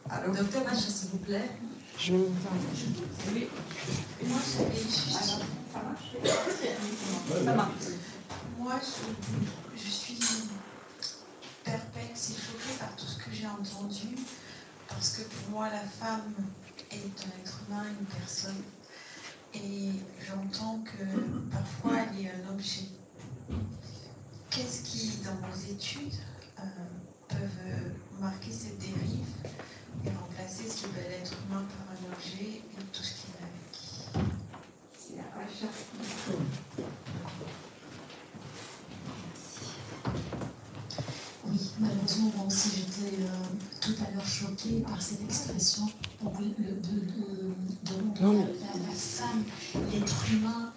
Alors, docteur Macha, s'il vous plaît. Je vais me Oui. Moi, j'avais juste... Ça marche. Moi, je suis perplexe et choquée par tout ce que j'ai entendu, parce que pour moi, la femme est un être humain, une personne, et j'entends que parfois elle est un objet. Qu'est-ce qui, dans vos études, peuvent marquer cette dérive et remplacer ce bel être humain par un objet et tout ce qui va avec? C'est la recherche. Oui, malheureusement, moi aussi j'étais tout à l'heure choquée par cette expression. Donc, la femme, l'être humain,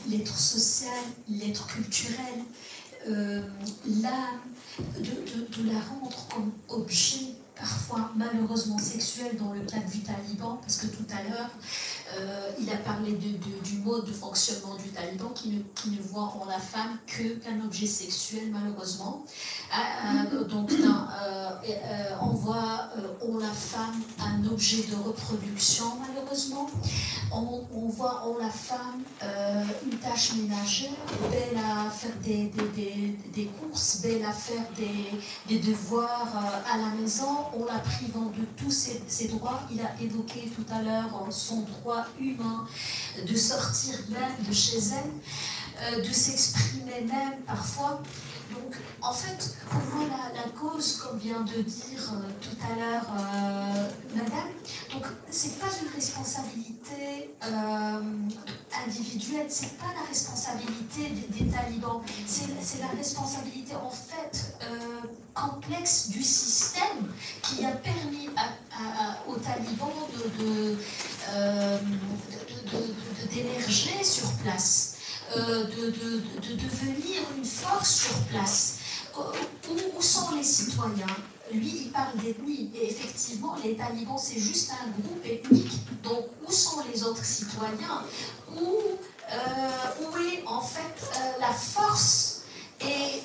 l'être social, l'être culturel, l'âme, de la rendre comme objet, parfois malheureusement sexuel dans le cadre du taliban, parce que tout à l'heure, il a parlé du mode de fonctionnement du taliban qui ne voit en la femme qu'un objet sexuel, malheureusement. Donc, on voit en la femme un objet de reproduction, malheureusement. On voit en la femme une tâche ménagère, belle à faire des courses, belle à faire des devoirs à la maison, en la privant de tous ses droits. Il a évoqué tout à l'heure son droit humain de sortir même de chez elle, de s'exprimer même parfois. Donc, en fait, pour moi, la cause, comme vient de dire tout à l'heure madame, donc c'est pas une responsabilité individuelle, c'est pas la responsabilité des talibans, c'est la responsabilité en fait complexe du système qui a permis aux talibans d'émerger sur place. De devenir une force sur place. Où sont les citoyens? Lui, il parle d'ethnie, et effectivement, les talibans, c'est juste un groupe ethnique. Donc, où sont les autres citoyens? Où est en fait la force? Et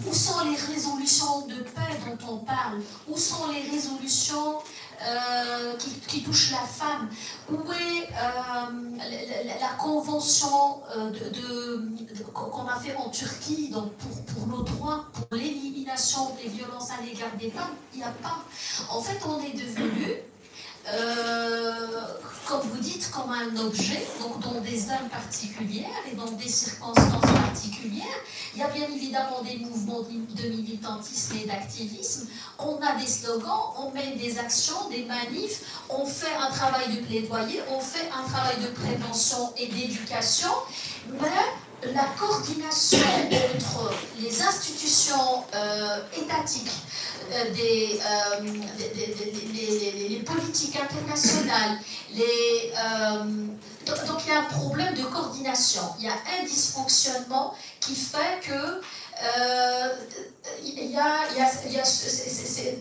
où sont les résolutions de paix dont on parle? Où sont les résolutions qui touchent la femme? Où est la convention qu'on a fait en Turquie donc pour nos droits, pour l'élimination des violences à l'égard des femmes? Il n'y a pas. En fait, on est devenu, comme vous dites, comme un objet, donc dans des zones particulières et dans des circonstances particulières. Il y a bien évidemment des mouvements de militantisme et d'activisme. On a des slogans, on mène des actions, des manifs, on fait un travail de plaidoyer, on fait un travail de prévention et d'éducation, mais la coordination entre les institutions étatiques, les politiques internationales, donc il y a un problème de coordination, il y a un dysfonctionnement qui fait que il y a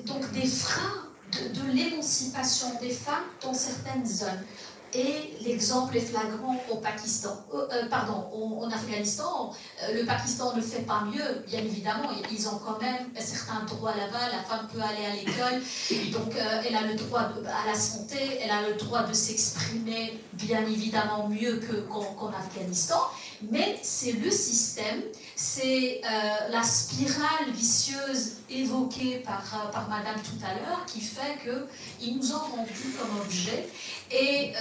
donc des freins de l'émancipation des femmes dans certaines zones. Et l'exemple est flagrant au Pakistan, en Afghanistan. Le Pakistan ne fait pas mieux, bien évidemment. Ils ont quand même certains droits là-bas. La femme peut aller à l'école, donc elle a le droit à la santé, elle a le droit de s'exprimer, bien évidemment, mieux qu'en Afghanistan. Mais c'est le système, c'est la spirale vicieuse évoquée par madame tout à l'heure qui fait qu'ils nous ont rendus comme objet. Et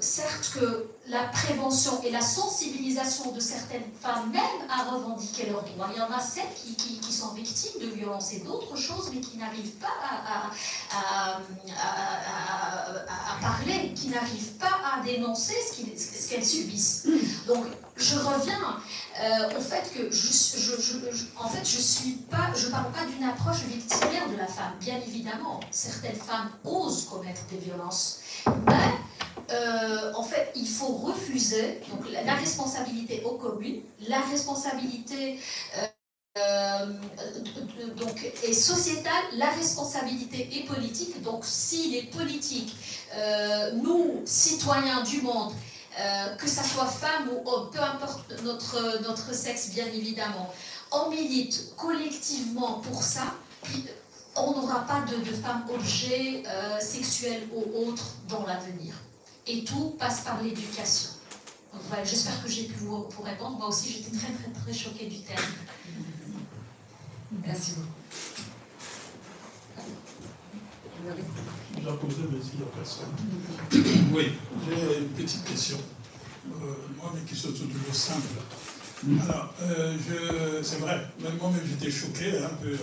certes que la prévention et la sensibilisation de certaines femmes même à revendiquer leurs droits, il y en a certes qui sont victimes de violences et d'autres choses, mais qui n'arrivent pas à parler, qui n'arrivent pas à dénoncer ce qu'elles subissent. Donc je reviens au fait que je parle pas d'une approche victimaire de la femme. Bien évidemment, certaines femmes osent commettre des violences, mais en fait, il faut refuser donc, la responsabilité aux communes, la responsabilité donc, est sociétale, la responsabilité est politique. Donc, si les politiques, nous, citoyens du monde, que ça soit femme ou homme, peu importe notre sexe, bien évidemment, on milite collectivement pour ça. Puis, on n'aura pas de femmes objets sexuels ou autres dans l'avenir. Et tout passe par l'éducation. Voilà, j'espère que j'ai pu vous répondre. Moi aussi, j'étais très, très, très choquée du terme. Merci beaucoup. J'ai posé, mais s'il n'y a personne. Oui, j'ai une petite question. Moi, mes questions sont toujours simples. Alors, c'est vrai, même moi-même j'étais choqué un peu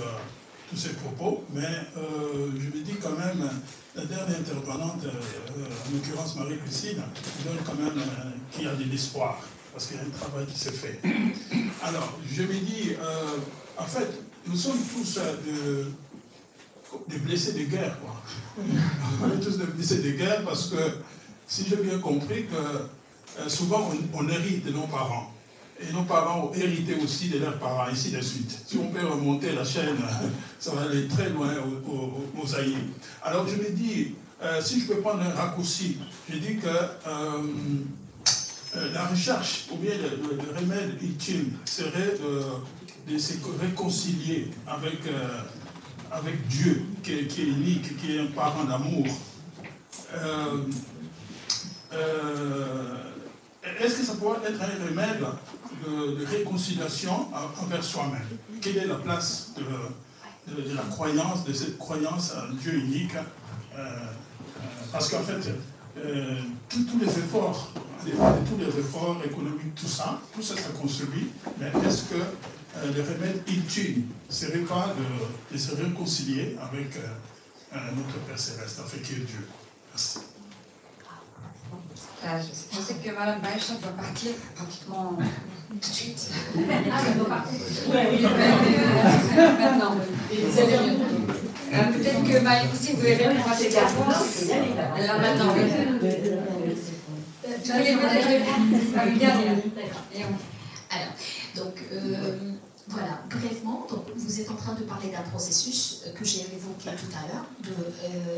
tous ces propos, mais je me dis quand même, la dernière intervenante, en l'occurrence Marie-Christine, donne quand même qu'il y a de l'espoir, parce qu'il y a un travail qui se fait. Alors, je me dis, en fait, nous sommes tous des blessés de guerre, quoi. On est tous des blessés de guerre parce que, si j'ai bien compris, que souvent on hérite de nos parents. Et nos parents ont hérité aussi de leurs parents, ainsi de suite. Si on peut remonter la chaîne, ça va aller très loin aux aïeux. Alors je me dis, si je peux prendre un raccourci, je dis que la recherche, ou bien le remède ultime, serait de se réconcilier avec Dieu, qui est unique, qui est un parent d'amour. Est-ce que ça pourrait être un remède de réconciliation envers soi-même? Quelle est la place de la croyance, de cette croyance à un Dieu unique? Parce qu'en fait, tous les efforts économiques, tout ça ça construit, mais est-ce que le remède ultime ne serait pas de se réconcilier avec notre Père Céleste, avec Dieu? Merci. Je sais que Mme Baïcha doit partir pratiquement tout de suite. Ah, ça doit partir. Oui, maintenant. Peut-être que Marie-Christine, vous voulez répondre à ces questions. Là, maintenant. Tu voulais peut-être répondre à une dernière. Alors, donc, voilà, brièvement, donc, vous êtes en train de parler d'un processus que j'ai évoqué tout à l'heure, de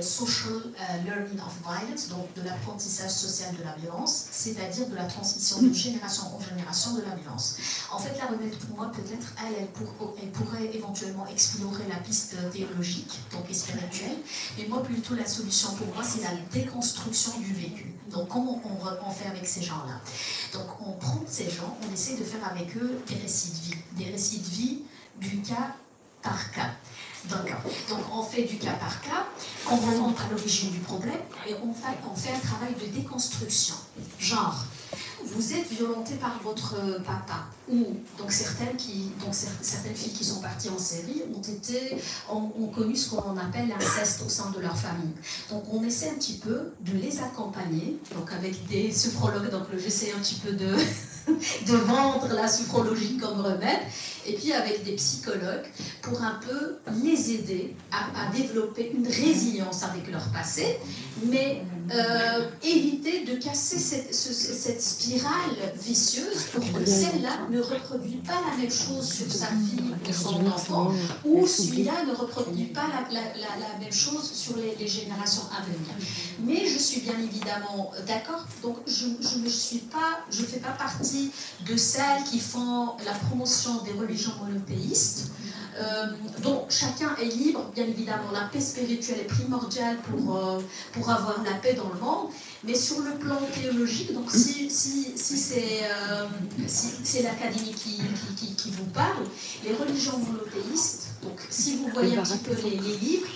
social learning of violence, donc de l'apprentissage social de la violence, c'est-à-dire de la transmission de génération en génération de la violence. En fait, la remède pour moi, peut-être, elle pourrait éventuellement explorer la piste théologique, donc et spirituelle, mais moi, plutôt, la solution pour moi, c'est la déconstruction du vécu. Donc, comment on fait avec ces gens-là? Donc, on prend ces gens, on essaie de faire avec eux des récits de vie du cas par cas. Donc on fait du cas par cas, on remonte à l'origine du problème et on fait un travail de déconstruction. Genre, vous êtes violenté par votre papa, ou donc certaines filles qui sont parties en série ont connu ce qu'on appelle l'inceste au sein de leur famille. Donc on essaie un petit peu de les accompagner, donc avec des sophrologues, donc j'essaie un petit peu de vendre la sophrologie comme remède, et puis avec des psychologues pour un peu les aider à développer une résilience avec leur passé, mais éviter de casser cette spirale vicieuse pour que celle-là ne reproduise pas la même chose sur sa fille ou son enfant, ou celui-là ne reproduit pas la même chose sur les générations à venir. Mais je suis bien évidemment d'accord, donc je ne fais pas partie de celles qui font la promotion des religions monothéistes, dont chacun est libre, bien évidemment. La paix spirituelle est primordiale pour avoir la paix dans le monde, mais sur le plan théologique, donc si c'est l'académie qui vous parle, les religions monothéistes, donc si vous voyez un petit peu les livres,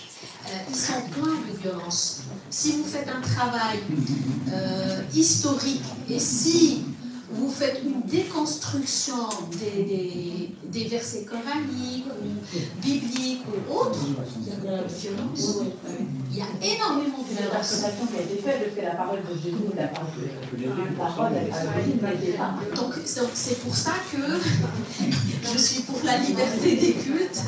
ils sont pleins de violence. Si vous faites un travail historique et si vous faites une déconstruction des versets coraniques ou bibliques ou autres, il y a beaucoup de violence. Il y a énormément de violence. L'interprétation qui a été faite, parce que la parole de Jésus, la parole n'était pas. Donc c'est pour ça que je suis pour la liberté des cultes.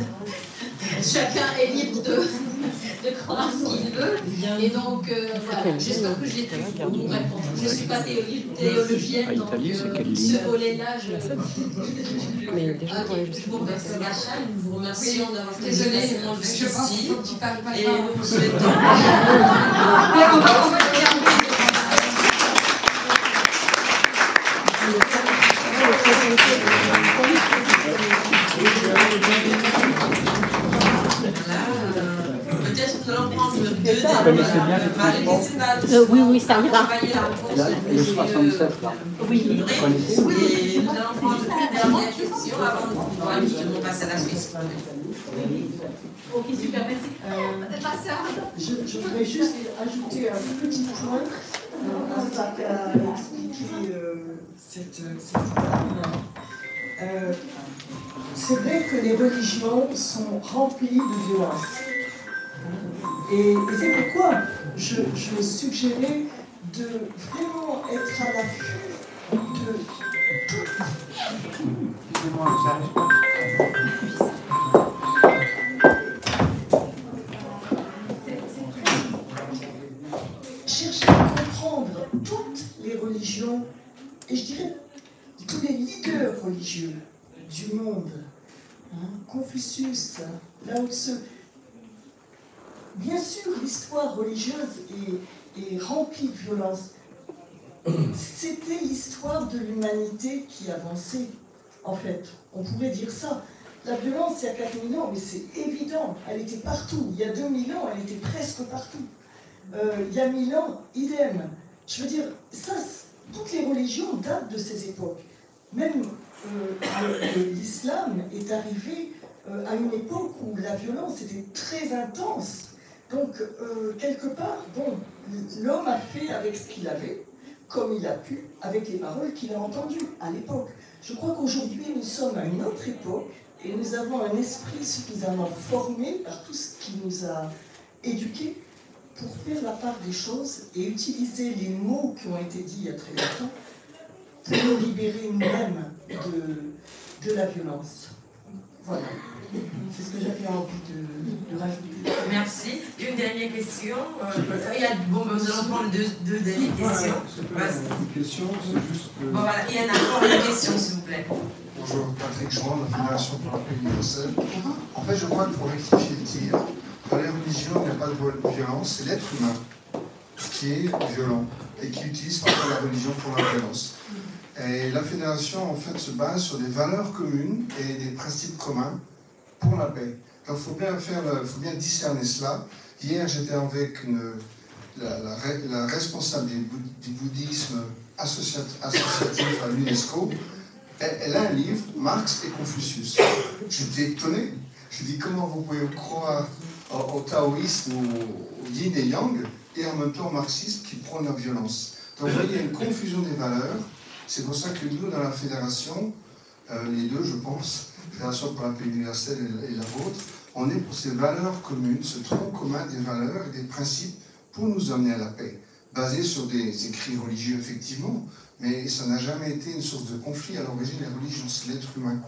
Chacun est libre de croire ce qu'il veut. Et donc, voilà, j'espère que j'ai pu vous répondre. Je ne suis pas théologienne, donc ce volet-là, je vous remercie. Nous vous remercions d'avoir fait. Désolée, je pense qu'il faut que tu parles pas. Et nous vous souhaitons. Mais on va terminer. Voilà. Vous connaissez bien cette question? Oui, ça ira. Le 67, là. Oui. Vous connaissez? Et nous allons prendre une dernière question avant de pouvoir justement passer à la suite. Ok, super, merci. Je voudrais juste ajouter un petit point à ce qu'a expliqué cette dame. C'est vrai que les religions sont remplies de violence. Et c'est pourquoi je suggérais de vraiment être à l'affût de tout. Chercher à comprendre toutes les religions, et je dirais tous les leaders religieux du monde, Confucius, Lao Tzu. Bien sûr, l'histoire religieuse est remplie de violence. C'était l'histoire de l'humanité qui avançait, en fait. On pourrait dire ça. La violence, il y a 4000 ans, mais c'est évident, elle était partout. Il y a 2000 ans, elle était presque partout. Il y a 1000 ans, idem. Je veux dire, ça, toutes les religions datent de ces époques. Même l'islam est arrivé à une époque où la violence était très intense. Donc, quelque part, bon, l'homme a fait avec ce qu'il avait, comme il a pu, avec les paroles qu'il a entendues à l'époque. Je crois qu'aujourd'hui, nous sommes à une autre époque et nous avons un esprit suffisamment formé par tout ce qui nous a éduqués pour faire la part des choses et utiliser les mots qui ont été dits il y a très longtemps pour nous libérer nous-mêmes de la violence. Voilà. C'est ce que j'avais envie de rajouter. Merci. Une dernière question. Nous allons prendre deux dernières questions. Une question, c'est juste. Bon, voilà. Il y en a encore une question, s'il vous plaît. Bonjour, Patrick Jouan, de la Fédération pour la paix universelle. En fait, je crois qu'il faut rectifier le tir. Dans les religions, il n'y a pas de violence, c'est l'être humain qui est violent et qui utilise parfois la religion pour la violence. Et la Fédération, en fait, se base sur des valeurs communes et des principes communs pour la paix. Donc il faut bien discerner cela. Hier, j'étais avec la responsable du bouddhisme associatif à l'UNESCO. Elle a un livre, Marx et Confucius. J'étais étonné. Je dis, comment vous pouvez croire au taoïsme, au yin et yang, et en même temps au marxisme qui prône la violence. Donc vous voyez, il y a une confusion des valeurs. C'est pour ça que nous, dans la fédération, les deux, je pense, Fédération pour la paix universelle et la vôtre, on est pour ces valeurs communes, ce tronc commun des valeurs et des principes pour nous amener à la paix, basés sur des écrits religieux, effectivement, mais ça n'a jamais été une source de conflit. À l'origine, la religion, c'est l'être humain.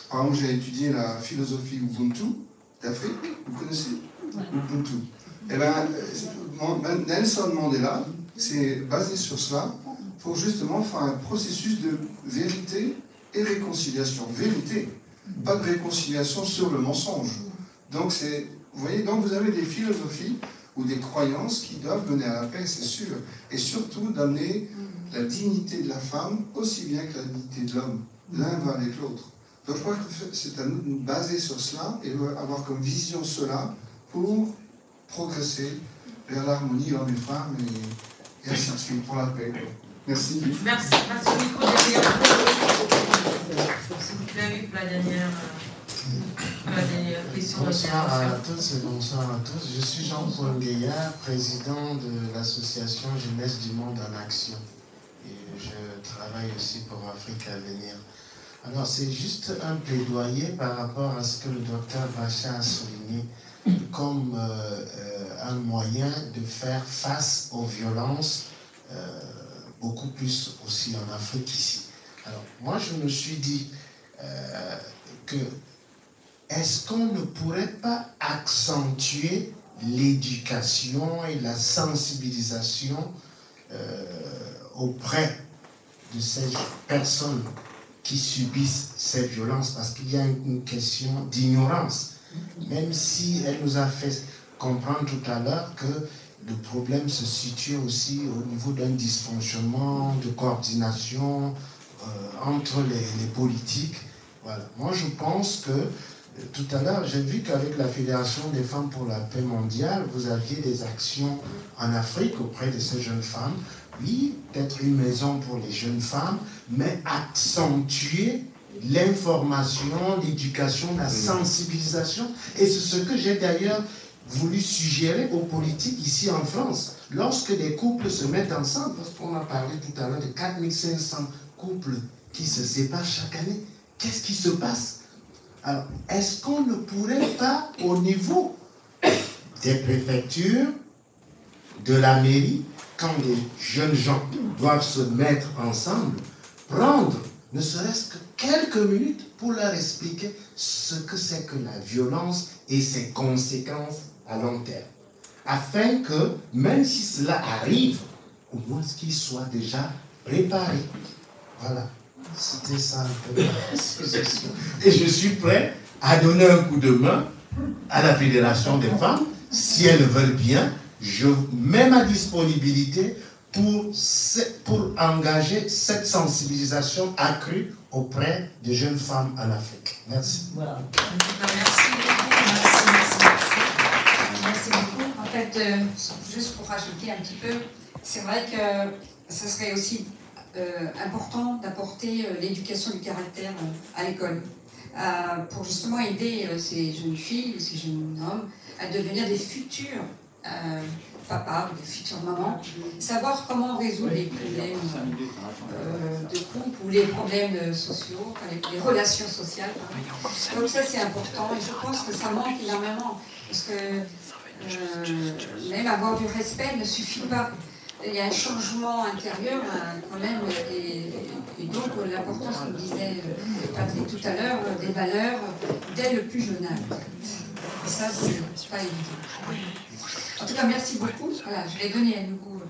Par exemple, j'ai étudié la philosophie Ubuntu d'Afrique, vous connaissez Ubuntu. Eh bien, Nelson Mandela, c'est basé sur cela, pour justement faire un processus de vérité et réconciliation. Vérité, pas de réconciliation sur le mensonge. Donc, vous voyez, donc vous avez des philosophies ou des croyances qui doivent mener à la paix, c'est sûr. Et surtout d'amener la dignité de la femme aussi bien que la dignité de l'homme. L'un va avec l'autre. Donc je crois que c'est à nous de nous baser sur cela et avoir comme vision cela pour progresser vers l'harmonie homme et femme et ainsi de suite pour la paix. Merci. Merci. Merci au micro derrière. S'il vous plaît, oui, pour la dernière question. Bonsoir à tous et bonsoir à tous. Je suis Jean-Paul Gaillard, président de l'association Jeunesse du Monde en Action. Et je travaille aussi pour Afrique à venir. Alors, c'est juste un plaidoyer par rapport à ce que le docteur Bacha a souligné comme un moyen de faire face aux violences, beaucoup plus aussi en Afrique qu'ici. Alors, moi, je me suis dit que est-ce qu'on ne pourrait pas accentuer l'éducation et la sensibilisation auprès de ces personnes qui subissent ces violences, parce qu'il y a une question d'ignorance, même si elle nous a fait comprendre tout à l'heure que le problème se situe aussi au niveau d'un dysfonctionnement de coordination entre les politiques. Voilà. Moi, je pense que tout à l'heure, j'ai vu qu'avec la Fédération des femmes pour la paix mondiale, vous aviez des actions en Afrique auprès de ces jeunes femmes. Oui, peut-être une maison pour les jeunes femmes, mais accentuer l'information, l'éducation, la sensibilisation. Et c'est ce que j'ai d'ailleurs voulu suggérer aux politiques ici en France. Lorsque des couples se mettent ensemble, parce qu'on a parlé tout à l'heure de 4500 couples qui se séparent chaque année, qu'est-ce qui se passe? Alors, est-ce qu'on ne pourrait pas, au niveau des préfectures, de la mairie, quand les jeunes gens doivent se mettre ensemble, prendre ne serait-ce que quelques minutes pour leur expliquer ce que c'est que la violence et ses conséquences à long terme, afin que, même si cela arrive, au moins qu'ils soient déjà préparés. Voilà, c'était ça un peu la suggestion. Et je suis prêt à donner un coup de main à la Fédération des femmes, si elles veulent bien. Je mets ma disponibilité pour engager cette sensibilisation accrue auprès des jeunes femmes en Afrique. Merci. Voilà. Merci beaucoup. Merci beaucoup. En fait, juste pour rajouter un petit peu, c'est vrai que ce serait aussi important d'apporter l'éducation du caractère à l'école, pour justement aider ces jeunes filles, ces jeunes hommes à devenir des futurs papa, des futures mamans, savoir comment résoudre les problèmes de couple ou les problèmes sociaux, enfin les relations sociales. Donc ça c'est important et je pense que ça manque énormément parce que même avoir du respect ne suffit pas. Il y a un changement intérieur quand même et donc l'importance, comme disait Patrick tout à l'heure, des valeurs dès le plus jeune âge. Et ça c'est pas évident. En tout cas, merci beaucoup. Voilà, je vais donner à nouveau